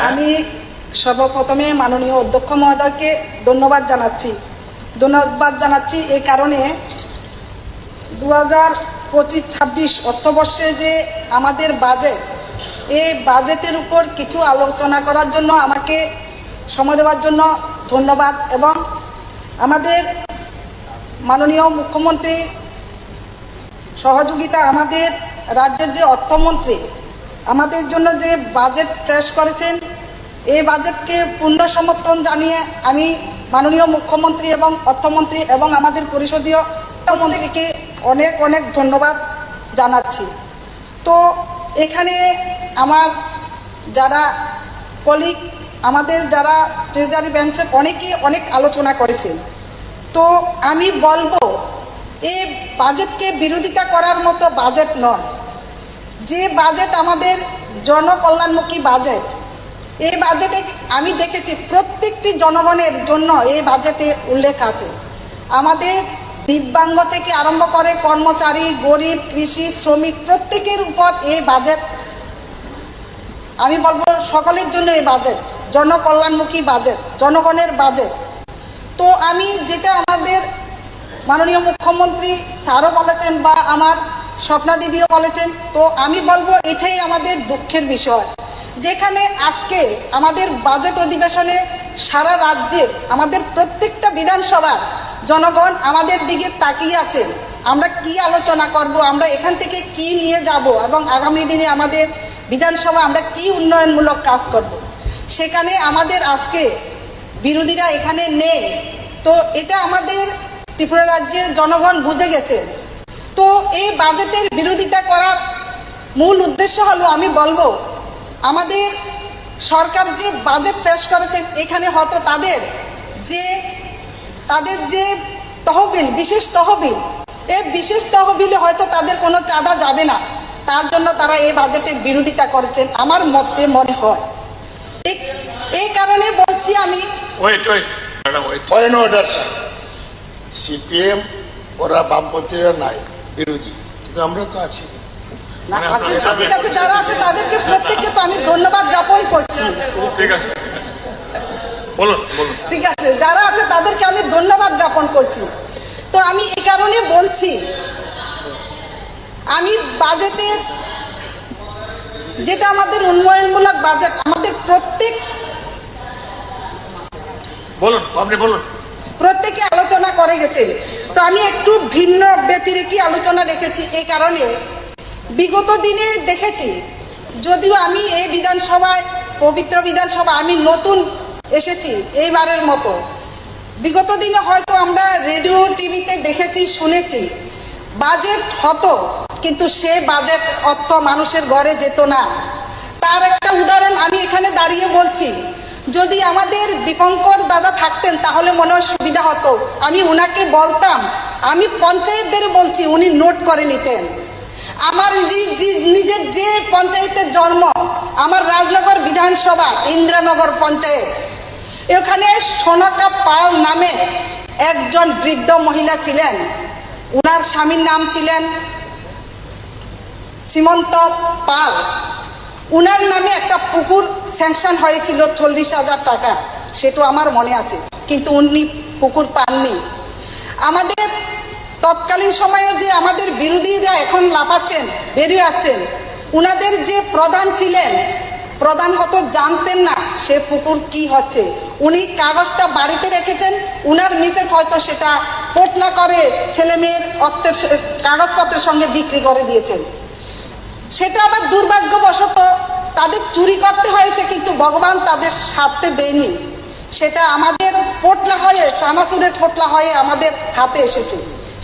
আমি সর্বপ্রথমে মাননীয় অধ্যক্ষ মহোদয়কে ধন্যবাদ জানাচ্ছি এই কারণে 2025-26 অর্থবর্ষে যে আমাদের বাজেট, এই বাজেটের উপর কিছু আলোচনা করার জন্য আমাকে সময় দেওয়ার জন্য ধন্যবাদ। এবং আমাদের মাননীয় মুখ্যমন্ত্রী সহযোগিতা, আমাদের রাজ্যের যে অর্থমন্ত্রী আমাদের জন্য যে বাজেট পেশ করেছেন, এই বাজেটকে পূর্ণ সমর্থন জানিয়ে আমি মাননীয় মুখ্যমন্ত্রী এবং অর্থমন্ত্রী এবং আমাদের পরিষদীয় মন্ত্রীকে অনেক অনেক ধন্যবাদ জানাচ্ছি। তো এখানে আমার যারা কলিগ, আমাদের যারা ট্রেজারি বেঞ্চের অনেকেই অনেক আলোচনা করেছেন। তো আমি বলবো এই বাজেটকে বিরোধিতা করার মতো বাজেট নয়। যে বাজেট আমাদের জনকল্যাণমুখী বাজেট, এই বাজেটে আমি দেখেছি প্রত্যেকটি জনগণের জন্য এই বাজেটে উল্লেখ আছে। আমাদের দিব্যাঙ্গ থেকে আরম্ভ করে কর্মচারী, গরিব, কৃষি, শ্রমিক প্রত্যেকের উপর এই বাজেট, আমি বলবো সকলের জন্য এই বাজেট জনকল্যাণমুখী বাজেট, জনগণের বাজেট। তো আমি যেটা আমাদের মাননীয় মুখ্যমন্ত্রী স্যারও বলেছেন বা আমার স্বপ্না দিদিও বলেছেন, তো আমি বলবো এটাই আমাদের দুঃখের বিষয়, যেখানে আজকে আমাদের বাজেট অধিবেশনে সারা রাজ্যের আমাদের প্রত্যেকটা বিধানসভার জনগণ আমাদের দিকে তাকিয়ে আছে। আমরা কি আলোচনা করব, আমরা এখান থেকে কি নিয়ে যাব এবং আগামী দিনে আমাদের বিধানসভা আমরা কি উন্নয়নমূলক কাজ করব, সেখানে আমাদের আজকে বিরোধীরা এখানে নেই। তো এটা আমাদের ত্রিপুরা রাজ্যের জনগণ বুঝে গেছে। তো এই বাজেটের বিরোধিতা করার মূল উদ্দেশ্য হলো, আমি বলবো আমাদের সরকার যে বাজেট পেশ করেছেন, এখানে হয়তো তাদের যে তহবিল, বিশেষ তহবিল, এই বিশেষ তহবিলে হয়তো তাদের কোনো চাঁদা যাবে না, তার জন্য তারা এই বাজেটের বিরোধিতা করেছেন আমার মতে মনে হয়। এই কারণে বলছি আমি সিপিএম ওরা বামপন্থীরা নাই, বিরোধী, কিন্তু আমরা তো আছি। ঠিক আছে, যারা আছে তাদেরকে প্রত্যেককে তো আমি ধন্যবাদ জ্ঞাপন করছি। ঠিক আছে, যারা আছে তাদেরকে আমি ধন্যবাদ জ্ঞাপন করছি। তো আমি এই কারণে বলছি, আমি বাজেটের যেটা আমাদের উন্নয়নমূলক বাজেট, আমাদের প্রত্যেকে আলোচনা করে গেছে। তো আমি একটু ভিন্ন ব্যতিরেকি আলোচনা রেখেছি এই কারণে, বিগত দিনে দেখেছি, যদিও আমি এই বিধানসভায়, পবিত্র বিধানসভা, আমি নতুন এসেছি এইবারের মতো, বিগত দিনে হয়তো আমরা রেডিও টিভিতে দেখেছি, শুনেছি বাজেট হতো, কিন্তু সে বাজেট অর্থ মানুষের ঘরে যেত না। তার একটা উদাহরণ আমি এখানে দাঁড়িয়ে বলছি, যদি আমাদের দীপঙ্কর দাদা থাকতেন তাহলে মনে হয় সুবিধা হতো। আমি উনাকে বলতাম, আমি পঞ্চায়েতদের বলছি, উনি নোট করে নিতেন। আমার নিজের যে পঞ্চায়েতের জন্ম, আমার রাজনগর বিধানসভা ইন্দ্রানগর পঞ্চায়েত, এখানে সোনাকা পাল নামে একজন বৃদ্ধ মহিলা ছিলেন। উনার স্বামীর নাম ছিলেন শ্রীমন্ত পাল। উনার নামে একটা পুকুর স্যাংশন হয়েছিল 40,000 টাকা, সেটা আমার মনে আছে, কিন্তু উনি পুকুর পাননি। আমাদের তৎকালীন সময়ে যে আমাদের বিরোধীরা এখন লাফাচ্ছেন, বেরিয়ে আসছেন, উনাদের যে প্রধান ছিলেন, প্রধান হয়তো জানতেন না সে পুকুর কি হচ্ছে। উনি কাগজটা বাড়িতে রেখেছেন, উনার মিসেস হয়তো সেটা পোটলা করে ছেলে মেয়ের অর্থের কাগজপত্রের সঙ্গে বিক্রি করে দিয়েছেন। সেটা আবার দুর্ভাগ্যবশত তাদের চুরি করতে হয়েছে, কিন্তু ভগবান তাদের স্বার্থে দেয়নি। সেটা আমাদের পোটলা হয়ে, চানাচুরের পোটলা হয়ে আমাদের হাতে এসেছে।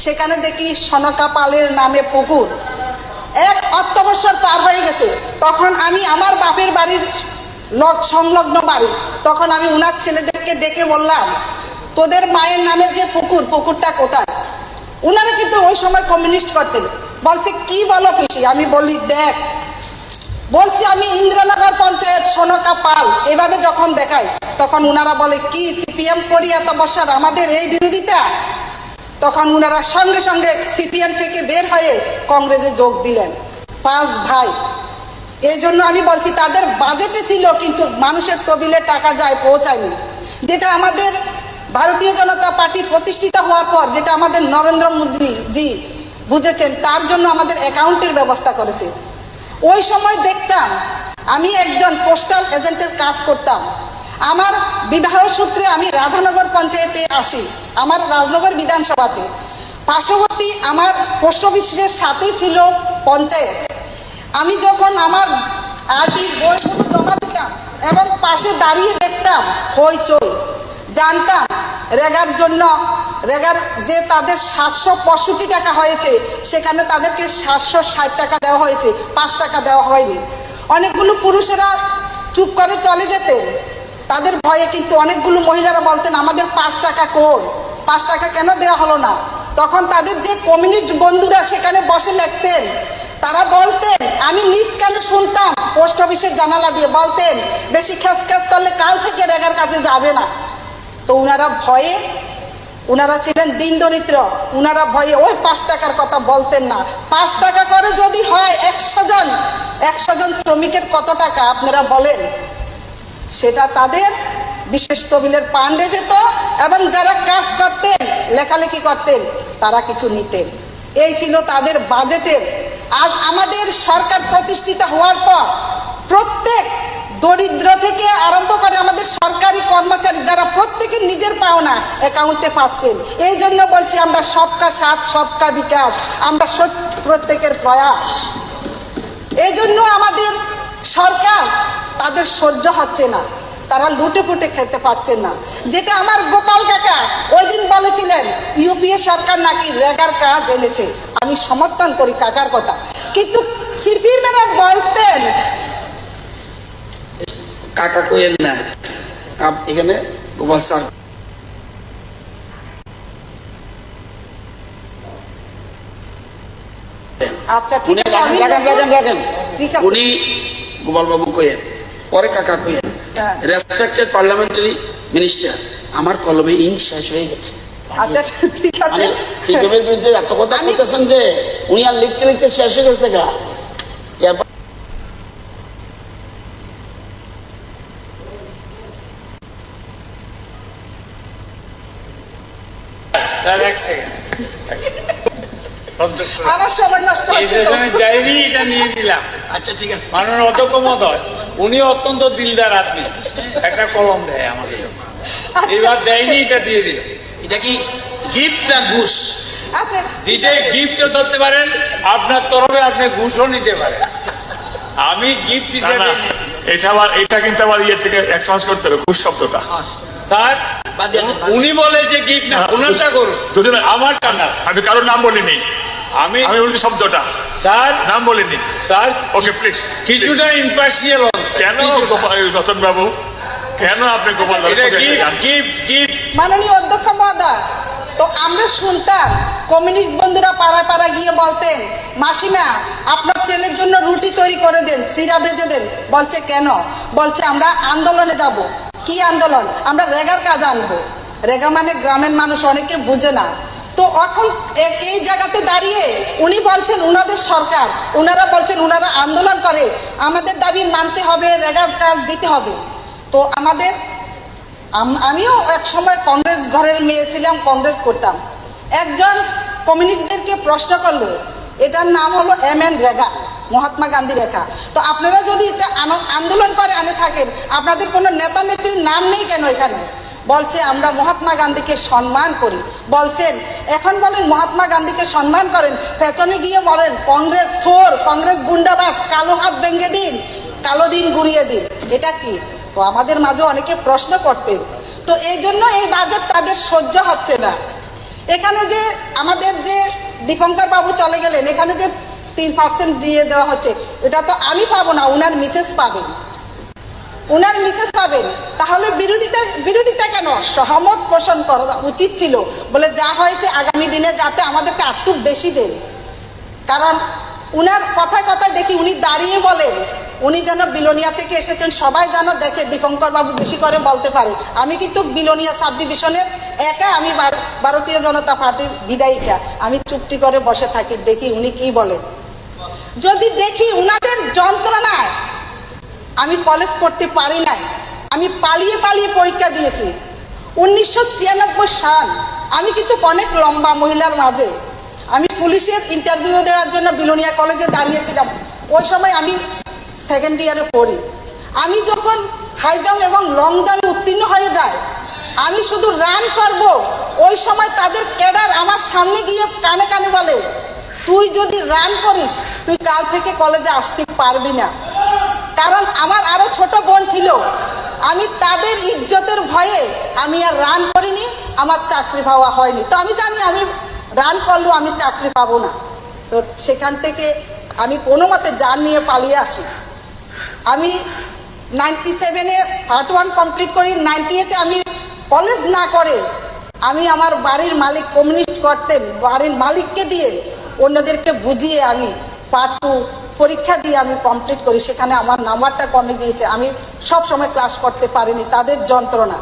সেখানে দেখি সনকা পালের নামে পুকুর। এক অর্থবর্ষর পার হয়ে গেছে, তখন আমি আমার বাপের বাড়ির সংলগ্ন বাড়ি, তখন আমি উনার ছেলেদেরকে ডেকে বললাম, তোদের মায়ের নামে যে পুকুরটা কোথায়? উনারা কিন্তু ওই সময় কমিউনিস্ট করতেন। বলছে কি বলো পিসি? আমি বলি দেখ, বলছি আমি ইন্দ্রনগর পঞ্চায়েত সনকা পাল, এভাবে যখন দেখাই তখন উনারা বলে কি সিপিএম করি এত বছর আমাদের এই বিরোধিতা? তখন উনারা সঙ্গে সঙ্গে সিপিএম থেকে বের হয়ে কংগ্রেসে যোগ দিলেন। 5 ভাই, এই জন্য আমি বলছি তাদের বাজেটে ছিল কিন্তু মানুষের তবিলে টাকা যায় পৌঁছায়নি, যেটা আমাদের ভারতীয় জনতা পার্টি প্রতিষ্ঠিত হওয়ার পর যেটা আমাদের নরেন্দ্র মোদী জি বুঝেছেন, তার জন্য আমাদের অ্যাকাউন্টের ব্যবস্থা করেছে। ওই সময় দেখতাম, আমি একজন পোস্টাল এজেন্টের কাজ করতাম। আমার বিবাহ সূত্রে আমি রাধানগর পঞ্চায়েতে আসি, আমার রাজনগর বিধানসভাতে। পার্শ্ববর্তী আমার পোস্ট অফিসের সাথেই ছিল পঞ্চায়েত। আমি যখন আমার আরটির বইগুলো জমা দিতাম এবং পাশে দাঁড়িয়ে দেখতাম হইচই, জানতাম রেগার জন্য রেগার যে তাদের 765 টাকা হয়েছে, সেখানে তাদেরকে 760 টাকা দেওয়া হয়েছে, 5 টাকা দেওয়া হয়নি। অনেকগুলো পুরুষেরা চুপ করে চলে যেতেন তাদের ভয়ে, কিন্তু অনেকগুলো মহিলারা বলতেন আমাদের 5 টাকা কোন, 5 টাকা কেন দেওয়া হলো না। তখন তাদের যে কমিউনিস্ট বন্ধুরা সেখানে বসে লিখতেন, তারা বলতেন, আমি নিজ কানে শুনতাম পোস্ট অফিসের জানালা দিয়ে, বলতেন বেশি খ্যাস খ্যাস করলে কাল থেকে রেগার কাছে যাবে না। তো উনারা ভয়ে, উনারা ছিলেন দিন দরিদ্র, উনারা ভয়ে ওই 5 টাকার কথা বলতেন না। 5 টাকা করে যদি হয় 100 জন শ্রমিকের কত টাকা আপনারা বলেন, সেটা তাদের বিশেষ তবিলের পান্ডে যেত এবং যারা কাজ করতেন লেখালেখি করতেন তারা কিছু নিতেন। এই ছিল তাদের বাজেটের। আজ আমাদের সরকার প্রতিষ্ঠিত হওয়ার পর প্রত্যেক দরিদ্র থেকে আরম্ভ করে আমাদের সরকারি কর্মচারী যারা প্রত্যেকের নিজের পাওনা অ্যাকাউন্টে পাচ্ছেন। এই জন্য বলছি আমরা সবকা সাথ সবকা বিকাশ, আমরা প্রত্যেকের প্রয়াস। এই জন্য আমাদের সরকার তাদের সহ্য হচ্ছে না, তারা লুটে পুটে খেতে পাচ্ছেন না। যেটা আমার গোপাল কাকা ওই দিন বলেছিলেন ইউপিএ সরকার নাকি রেগার কাজ এনেছে, আমি সমর্থন করি কাকার কথা, কিন্তু সিপিএমেরা বলতেন কাকা কইেন না, এখানে গোপাল স্যার আচ্ছা ঠিক আছে, আমি ঠিক আছে, উনি গোপাল বাবু কইেন, পরে কাকা কইেন। রেসপেক্টেড পার্লামেন্টারি মিনিস্টার, আমার কলমে ইংক শেষ হয়ে গেছে। আচ্ছা ঠিক আছে, সিপিএমের বিরুদ্ধে এত কথা বলতেছেন যে উনি আর লিখতে লিখতে শেষ হয়ে গেছে গা। স্যার এক সেকেন্ড, আমার সময় নষ্ট হচ্ছে তো। যাইনি, এটা নিয়ে দিলাম। আচ্ছা ঠিক আছে, মাননীয় অধ্যক্ষ মহোদয়, উনি অত্যন্ত দিলদার আপনি, একটা কলম দেয় আমাদের, এবার দেয়নি, এটা দিয়ে দিল। এটা কি গিফট না ঘুষ? আচ্ছা যেটা গিফটও ধরতে পারেন, আপনার তরফে আপনি ঘুষও নিতে পারেন। আমি গিফট হিসেবে এটা কিন্তু আবার ইয়ে থেকে এক্সপান্স করতে হবে ঘুষ শব্দটা। স্যার উনি বলে যে গিফট না, ওনারটা করুন, দুজনে আমারটা না। আমি কারোর নাম বলিনি, আমি বলছি শব্দটা, স্যার নাম বলিনি। স্যার ওকে প্লিজ, কিছুটা ইম্পার্শিয়াল হন। কেন রতন বাবু, কেন আপনি গোপাল গিফট মাননীয় অধ্যক্ষ মহোদয়, তো আমরা শুনতাম কমিউনিস্ট বন্ধুরা পাড়ায় পাড়ায় গিয়ে বলতেন মাসিমা আপনার ছেলের জন্য রুটি তৈরি করে দেন, সিরা ভেজে দেন। বলছে কেন? বলছে আমরা আন্দোলনে যাব। কি আন্দোলন? আমরা রেগার কাজ আনবো। রেগা মানে গ্রামের মানুষ অনেকে বুঝে না। তো এখন এই জায়গাতে দাঁড়িয়ে উনি বলছেন উনাদের সরকার, উনারা বলছেন উনারা আন্দোলন করে, আমাদের দাবি মানতে হবে, রেগার কাজ দিতে হবে। তো আমাদের আমিও এক সময় কংগ্রেস ঘরের মেয়ে ছিলাম, কংগ্রেস করতাম। একজন কমিউনিস্টদেরকে প্রশ্ন করলো, এটার নাম হলো MN রেগা, মহাত্মা গান্ধী রেখা। তো আপনারা যদি এটা আন্দোলন করে আনে থাকেন, আপনাদের কোনো নেতা নেত্রীর নাম নেই কেন এখানে? বলছে আমরা মহাত্মা গান্ধীকে সম্মান করি। বলছেন এখন বলেন মহাত্মা গান্ধীকে সম্মান করেন, পেছনে গিয়ে বলেন কংগ্রেস চোর, কংগ্রেস গুন্ডাবাজ, কালো হাত ভেঙে দিন, কালো দিন ঘুরিয়ে দিন। এটা কি? তো আমাদের মাঝে অনেকে প্রশ্ন করতেন। তো এই জন্য এই বাজেট তাদের সহ্য হচ্ছে না। এখানে যে আমাদের যে দীপঙ্কর বাবু চলে গেলেন, এখানে যে 3% দিয়ে দেওয়া হচ্ছে, এটা তো আমি পাবো না, উনার মিসেস পাবেন, উনার মিসেস পাবেন। তাহলে বিরোধিতা কেন? সহমত পোষণ করা উচিত ছিল, বলে যা হয়েছে আগামী দিনে যাতে আমাদেরকে একটু বেশি দেন। কারণ উনার কথায় কথায় দেখি উনি দাঁড়িয়ে বলেন উনি যেন বিলোনিয়া থেকে এসেছেন, সবাই যেন দেখে দীপঙ্কর বাবু বেশি করে বলতে পারে। আমি কিন্তু বিলোনিয়া সাব ডিভিশনের একা, আমি ভারতীয় জনতা পার্টির বিধায়িকা, আমি চুপটি করে বসে থাকি, দেখি উনি কি বলেন। যদি দেখি উনাদের যন্ত্রণায় আমি কলেজ করতে পারি নাই, আমি পালিয়ে পালিয়ে পরীক্ষা দিয়েছি। 1996 সাল, আমি কিন্তু অনেক লম্বা মহিলার মাঝে, আমি পুলিশের ইন্টারভিউ দেওয়ার জন্য বিলোনিয়া কলেজে দাঁড়িয়েছিলাম। ওই সময় আমি সেকেন্ড ইয়ারে পড়ি। আমি যখন হাই জাম্প এবং লং জাম্পে উত্তীর্ণ হয়ে যায়, আমি শুধু রান করব, ওই সময় তাদের ক্যাডার আমার সামনে গিয়ে কানে কানে বলে, তুই যদি রান করিস তুই কাল থেকে কলেজে আসতে পারবি না। কারণ আমার আরো ছোট বোন ছিল, আমি তাদের ইজ্জতের ভয়ে আমি আর রান করিনি, আমার চাকরি পাওয়া হয়নি। তো আমি জানি আমি রান করলেও আমি চাকরি পাবো না। তো সেখান থেকে আমি কোনো মতে জান নিয়ে পালিয়ে আসি। আমি 97-এ পার্ট 1 কমপ্লিট করি। 98-এ আমি কলেজ না করে আমি আমার বাড়ির মালিক কমিউনিস্ট করতেন, বাড়ির মালিককে দিয়ে অন্যদেরকে বুঝিয়ে আমি পার্ট 2 পরীক্ষা দিয়ে আমি কমপ্লিট করি। সেখানে আমার নাম্বারটা কমে গিয়েছে, আমি সব সময় ক্লাস করতে পারিনি, তাদের যন্ত্রণা।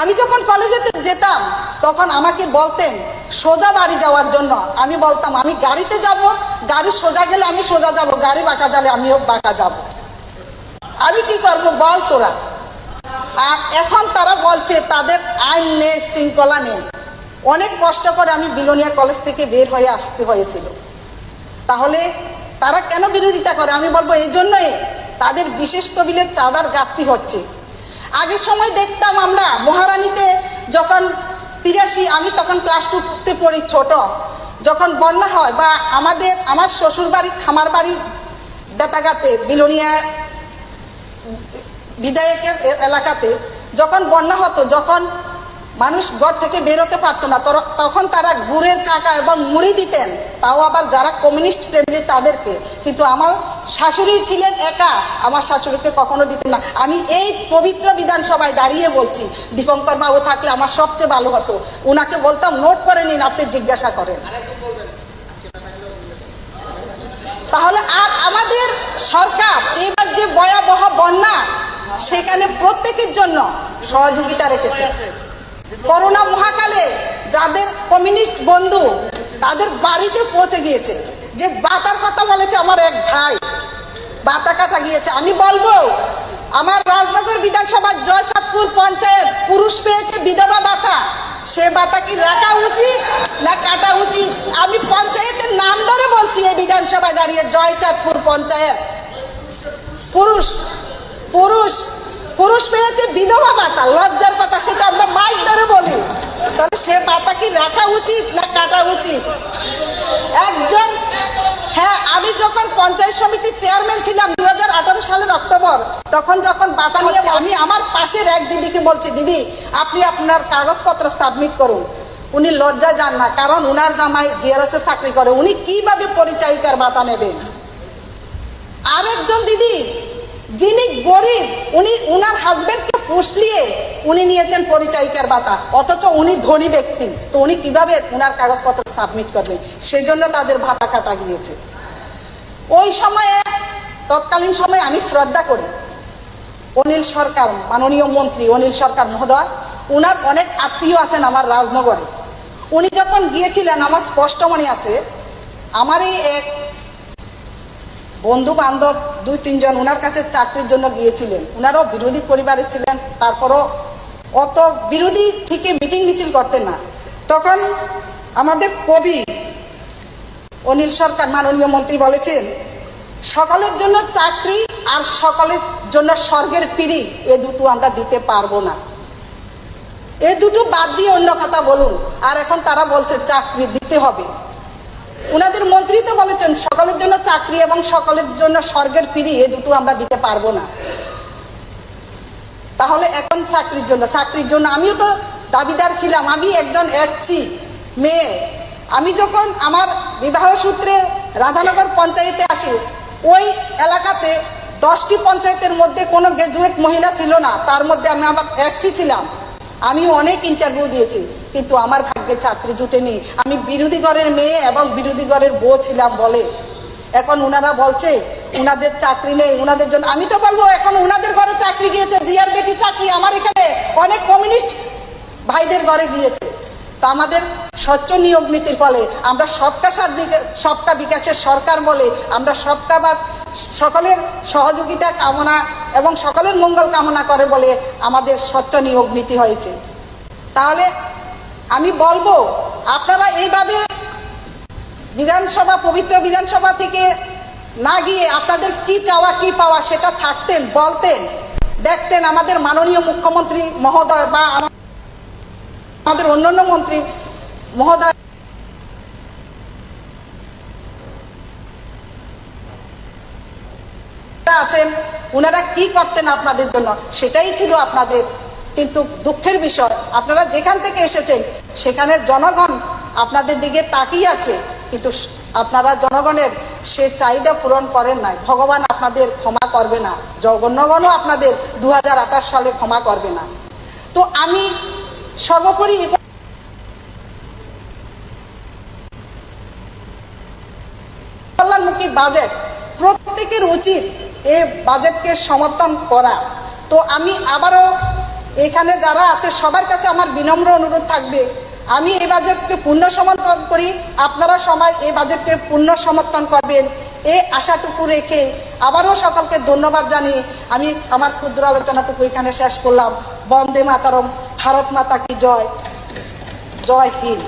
আমি যখন কলেজে যেতাম তখন আমাকে বলতেন সোজা বাড়ি যাওয়ার জন্য, আমি বলতাম আমি গাড়িতে যাব, গাড়ি সোজা গেলে আমি সোজা যাব, গাড়ি বাঁকা গেলে আমিও বাঁকা যাব। আমি কি করব বল তোরা। আর এখন তারা বলছে তাদের আইন নেই, শৃঙ্খলা নেই। অনেক কষ্ট করে আমি বিলোনিয়া কলেজ থেকে বের হয়ে আসতে হয়েছিল। তাহলে তারা কেন বিরোধিতা করে? আমি বলবো এই জন্যই, তাদের বিশেষ তবিলের চাঁদার ঘাটতি হচ্ছে। আগের সময় দেখতাম আমরা মহারানীতে যখন 83, আমি তখন ক্লাস 2-তে পড়ি, ছোট, যখন বন্যা হয় বা আমার শ্বশুর বাড়ি খামার বাড়ি বেতাগাতে বিলোনিয়া বিধায়কের এলাকাতে যখন বন্যা হতো, যখন মানুষ ঘর থেকে বেরোতে পারতো না, তখন তারা গুড়ের চাকা এবং মুড়ি দিতেন, তাও আবার যারা কমিউনিস্ট প্রেমী তাদেরকে। কিন্তু আমার শাশুড়ি ছিলেন একা, আমার শাশুড়িকে কখনো দিতেন না। আমি এই পবিত্র বিধানসভায় দাঁড়িয়ে বলছি, দীপঙ্কর বাবু থাকলে আমার সবচেয়ে ভালো হতো। ওনাকে বলতাম নোট করে নিন, আপনি জিজ্ঞাসা করেন। তাহলে আর আমাদের সরকার এবার যে ভয়াবহ বন্যা, সেখানে প্রত্যেকের জন্য সহযোগিতা রেখেছে। করোনা মহাকালে যাদের কমিউনিস্ট বন্ধু তাদের বাড়িতে পৌঁছে গিয়েছে। যে বাতার কথা বলেছে আমার এক ভাই, বাতা কাটা গিয়েছে। আমি বলবো আমার রাজনগর বিধানসভার জয়সাদপুর পঞ্চায়েত পুরুষ পেয়েছে বিধবা ভাতা, সে ভাতা কি রাখা উচিত না কাটা উচিত? আমি পঞ্চায়েতের নাম ধরে বলছি, এই বিধানসভায় দাঁড়িয়ে জয়চাঁদপুর পঞ্চায়েত পুরুষ পুরুষ পুরুষ পেয়েছে বিধবা ভাতা, লজ্জার কথা, সেটা আমরা মাইক ধরে বলি। তাহলে সে ভাতা কি রাখা উচিত না কাটা উচিত? একজন, হ্যাঁ, আমি যখন পঞ্চায়েত সমিতির চেয়ারম্যান ছিলাম 2018 সালের অক্টোবর, তখন যখন ভাতা নিয়ে আমি আমার পাশের এক দিদিকে বলছি, দিদি আপনি আপনার কাগজপত্র সাবমিট করুন। উনি লজ্জা যান না, কারণ উনার জামাই জিআরএস চাকরি করে, উনি কিভাবে পরিচায়িকার ভাতা নেবেন? আরেকজন দিদি যিনি গরিব, উনি উনার হাজবেন্ডকে পুষলিয়ে উনি নিয়েছেন পরিচায়িকার ভাতা, অথচ উনি ধনী ব্যক্তি, তো উনি কিভাবে উনার কাগজপত্র সাবমিট করবেন? সেজন্য তাদের ভাতা কাটা গিয়েছে। ওই সময়ে, তৎকালীন সময়ে আমি শ্রদ্ধা করি অনিল সরকার, মাননীয় মন্ত্রী অনিল সরকার মহোদয়। উনার অনেক আত্মীয় আছেন আমার রাজনগরে। উনি যখন গিয়েছিলেন, আমার স্পষ্ট মনে আছে, আমারই এক বন্ধু বান্ধব 2-3 জন উনার কাছে চাকরির জন্য গিয়েছিলেন। উনারও বিরোধী পরিবারে ছিলেন, তারপরও অত বিরোধী থেকে মিটিং মিছিল করতেন না। তখন আমাদের কবি অনিল সরকার মাননীয় মন্ত্রী বলেছেন, সকলের জন্য চাকরি আর সকলের জন্য স্বর্গের পিঁড়ি, এ দুটো আমরা দিতে পারবো না। এ দুটো বাদ দিয়ে অন্য কথা বলুন। আর এখন তারা বলছে চাকরি দিতে হবে। উনাদের মন্ত্রী তো বলেছেন সকলের জন্য চাকরি এবং সকলের জন্য স্বর্গের পিঁড়ি, এ দুটো আমরা দিতে পারবো না। তাহলে এখন চাকরির জন্য আমিও তো দাবিদার ছিলাম। আমি একজন এসসি মেয়ে। আমি যখন আমার বিবাহ সূত্রে রাধানগর পঞ্চায়েতে আসি, ওই এলাকাতে 10টি পঞ্চায়েতের মধ্যে কোনো গ্রাজুয়েট মহিলা ছিল না, তার মধ্যে আমি আবার এসসি ছিলাম। আমি অনেক ইন্টারভিউ দিয়েছি, কিন্তু আমার ভাগ্যে চাকরি জুটেনি। আমি বিরোধী ঘরের মেয়ে এবং বিরোধী ঘরের বউ ছিলাম বলে এখন উনারা বলছে উনাদের চাকরি নেই, উনাদের জন্য। আমি তো বলবো এখন উনাদের ঘরে চাকরি গিয়েছে, জিয়ার বেটি চাকরি আমার এখানে অনেক কমিউনিস্ট ভাইদের ঘরে গিয়েছে। তো আমাদের স্বচ্ছ নিয়োগ নীতির ফলে আমরা সবকা বিকাশের সরকার বলে আমরা সকলের সহযোগিতা কামনা এবং সকলের মঙ্গল কামনা করে বলে আমাদের স্বচ্ছ নিয়োগ নীতি হয়েছে। তাহলে আমি বলবো আপনারা এইভাবে পবিত্র বিধানসভা থেকে না গিয়ে আপনাদের কি চাওয়া কি পাওয়া সেটা থাকতেন, বলতেন, দেখতেন আমাদের মাননীয় মুখ্যমন্ত্রী মহোদয় বা আমাদের অন্যান্য মন্ত্রী মহোদয় আছেন, ওনারা কি করতেন আপনাদের জন্য, সেটাই ছিল আপনাদের। কিন্তু দুঃখের বিষয় আপনারা যেখান থেকে এসেছেন সেখানের জনগণ আপনাদের দিকে তাকিয়ে আছে, কিন্তু আপনারা জনগণের সে চাহিদা পূরণ করেন নাই। ভগবান আপনাদের ক্ষমা করবে না, জনগণও আপনাদের 2028 সালে ক্ষমা করবে না। তো আমি সর্বোপরি কল্যাণমুখী বাজেট, প্রত্যেকের উচিত এই বাজেটকে সমর্থন করা। তো আমি আবারও এখানে যারা আছে সবার কাছে আমার বিনম্র অনুরোধ থাকবে, আমি এই বাজেটকে পূর্ণ সমর্থন করি, আপনারা সবাই এই বাজেটকে পূর্ণ সমর্থন করবেন এই আশাটুকু রেখে আবারও সকলকে ধন্যবাদ জানিয়ে আমি আমার ক্ষুদ্র আলোচনাটুকু এখানে শেষ করলাম। বন্দে মাতরম, ভারত মাতা কি জয়, জয় হিন্দ।